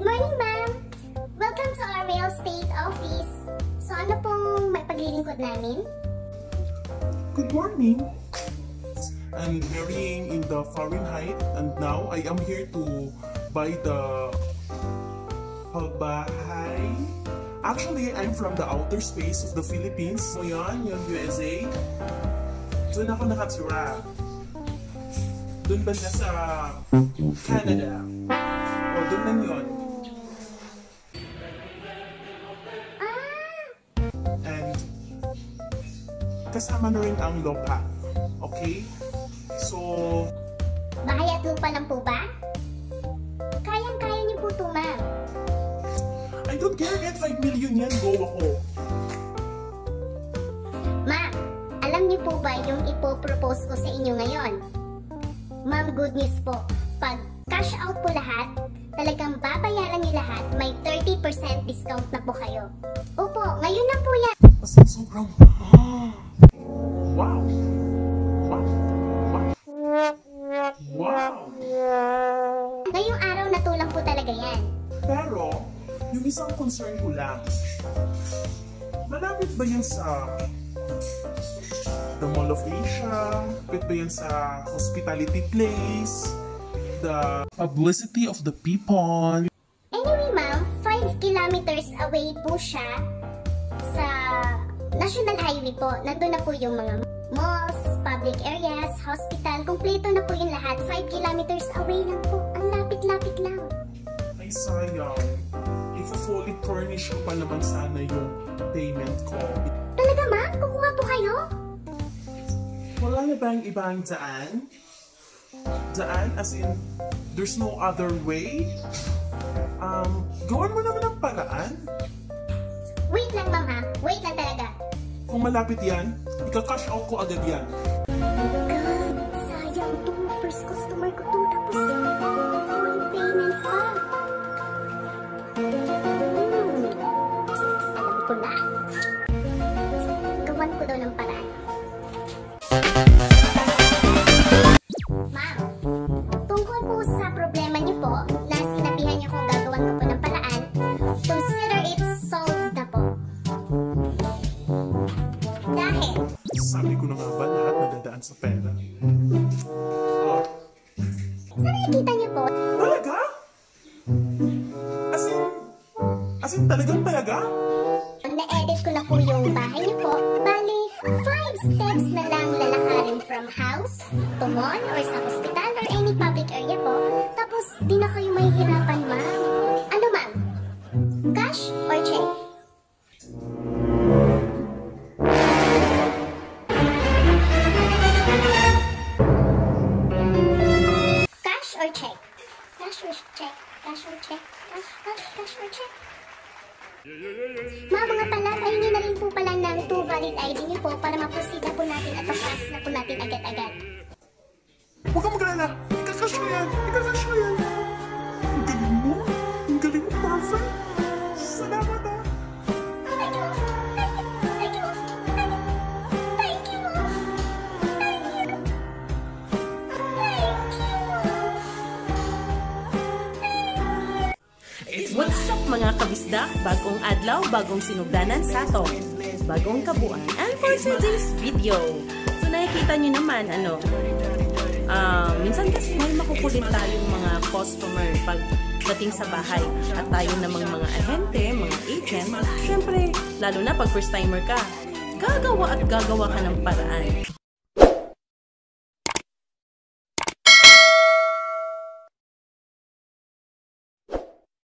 morning, ma'am! Welcome to our real estate office. So, ano pong may paglilingkod namin? Good morning! I'm varying in the Fahrenheit and now I am here to buy the bahay. Actually, I'm from the outer space of the Philippines. So yan, yung USA. Doon ako nakatira. Doon banda sa Canada. O, doon lang yun. And kasama na rin ang lupa. Okay? So... Bahay at lupa lang po ba? Kayang-kaya niyo po ito, ma'am. I don't care, get 5 million yan, go ako. Ma'am, alam niyo po ba yung ipopropose ko sa inyo ngayon? Ma'am, good news po. Pag cash out po lahat, talagang babayaran niyo lahat, may 30% discount na po kayo. Opo, ngayon na po yan. As in, sobrang... Wow! Wow! Wow! Wow! Ngayong araw na to lang po talaga yan. Pero, yung isang concern ko lang, malapit ba yan sa the Mall of Asia? Malapit ba yan sa hospitality place? The publicity of the people? Anyway, ma'am, 5 kilometers away po siya sa National Highway po. Nandun na po yung mga malls, public areas, hospital. Kompleto na po yung lahat. 5 kilometers away lang po. Ang lapit-lapit lang. Ay, sayang. If-fully furnish ko pa naman sana yung payment ko. Talaga, ma'am? Kukuha po kayo? Wala na ba yung ibang daan? Daan? As in, there's no other way? Gawan mo naman ang paraan? Wait lang, ma'am, ha? Wait lang talaga. Kung malapit yan, ika-cash out ko agad yan. God, sayang to. First customer ko to. Tapos, full payment pa. Alam ko na. Gawan ko daw ng paraan. Ma'am, tungkol po sa problema niyo po, na sinabihan niyo kung gagawan ko po ng paraan, consider it solved na po. Dahil, Sabi ko na nga ba, lahat nadadaan sa pera. sa nakikita niyo po, Talaga? As in talagang talaga? na-edit ko na po yung bahay niyo po. Bali, 5 steps na lang lalakarin from house to mall or sa hospital or any public area po. Tapos, di na kayo mahihirapan, ma'am. Ano, ma'am? Cash or check? Cash or check? Cash or check? Cash or check? Cash or check? Mga pala, pahingi na rin po pala ng 2 valid ID niyo po para ma-proceed na po natin at ma-process na po natin agad-agad. Huwag kang mag-alala. Ika-cash mo yan. Ika-cash mo yan. Ang galing mo. Ang galing mo. Perfect. Salamat ah. Thank you! Thank you! Thank you! Thank you! What's up mga kabisda? Bagong adlaw, bagong sinugdanan sa ato. Bagong kabuan. And for today's video, so nakikita nyo naman, minsan kasi may makukulit tayong mga customer pagdating sa bahay. At tayo namang mga ahente, mga agent, syempre, lalo na pag first timer ka, gagawa ka ng paraan.